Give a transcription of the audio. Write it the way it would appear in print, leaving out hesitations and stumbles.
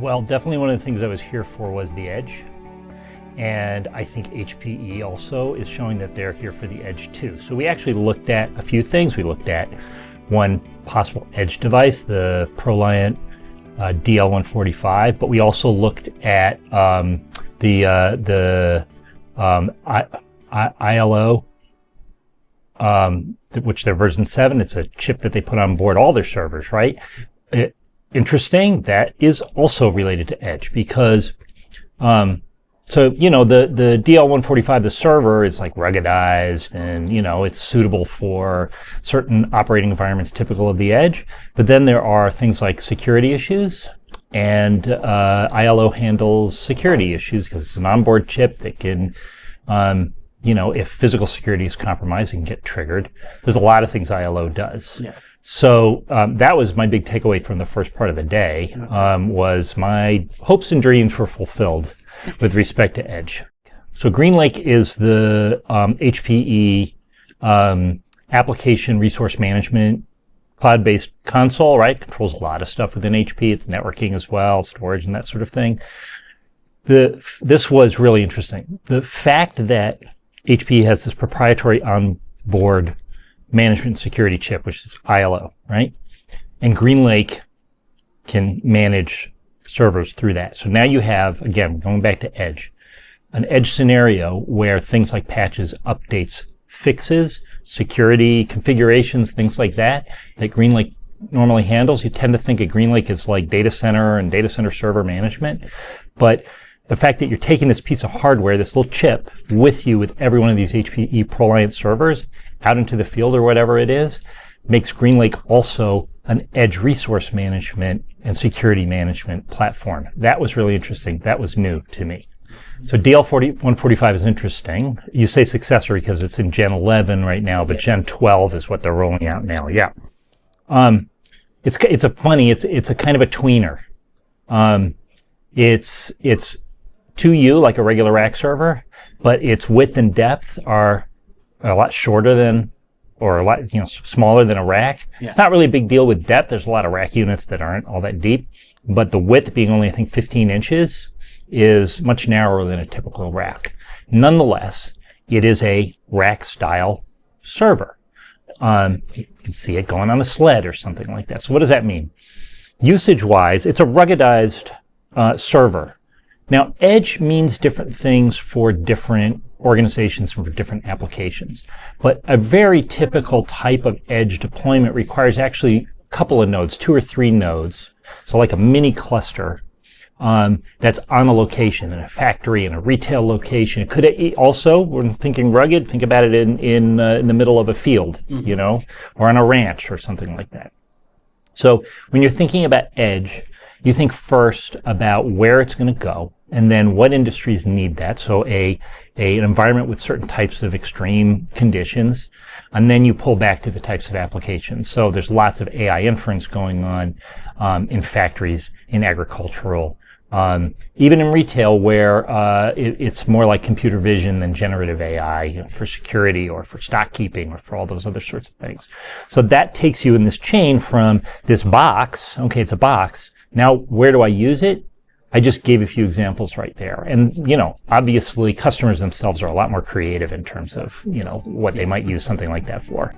Well, definitely one of the things I was here for was the edge. And I think HPE also is showing that they're here for the edge too. So we actually looked at a few things. We looked at one possible edge device, the ProLiant DL145, but we also looked at the iLO, which they're version 7. It's a chip that they put on board all their servers, right? Interesting, that is also related to edge because so, you know, the DL145, the server is like ruggedized and, you know, it's suitable for certain operating environments typical of the edge. But then there are things like security issues, and iLO handles security issues because it's an onboard chip that can, you know, if physical security is compromised, it can get triggered. There's a lot of things iLO does. Yeah. So that was my big takeaway from the first part of the day, was my hopes and dreams were fulfilled with respect to edge. So GreenLake is the HPE application resource management cloud-based console, right? Controls a lot of stuff within HP. It's networking as well, storage and that sort of thing. This was really interesting. The fact that HPE has this proprietary onboard management security chip, which is iLO, right? And GreenLake can manage servers through that. So now you have, again, going back to edge, an edge scenario where things like patches, updates, fixes, security, configurations, things like that GreenLake normally handles. You tend to think of GreenLake as like data center and data center server management. But the fact that you're taking this piece of hardware, this little chip, with you with every one of these HPE ProLiant servers out into the field or whatever it is, makes GreenLake also an edge resource management and security management platform. That was really interesting. That was new to me. So DL145 is interesting. You say successor because it's in Gen 11 right now, but Gen 12 is what they're rolling out now. Yeah. It's a kind of a tweener. It's 2U like a regular rack server, but its width and depth are a lot shorter than, or a lot, you know, smaller than a rack. Yeah. It's not really a big deal with depth. There's a lot of rack units that aren't all that deep, but the width being only, I think, 15 inches is much narrower than a typical rack. Nonetheless, it is a rack style server. You can see it going on a sled or something like that. So what does that mean? Usage wise, it's a ruggedized server. Now, edge means different things for different organizations and for different applications. But a very typical type of edge deployment requires actually a couple of nodes, 2 or 3 nodes. So like a mini cluster that's on a location, in a factory, in a retail location. It could also, when thinking rugged, think about it in the middle of a field, you know, or on a ranch or something like that. So when you're thinking about edge, you think first about where it's going to go, and then what industries need that. So an environment with certain types of extreme conditions, and then you pull back to the types of applications. So there's lots of AI inference going on in factories, in agricultural, even in retail, where it's more like computer vision than generative AI, you know, for security or for stock keeping or for all those other sorts of things. So that takes you in this chain from this box. Okay, it's a box. Now, where do I use it? I just gave a few examples right there. And, you know, obviously customers themselves are a lot more creative in terms of, you know, what they might use something like that for.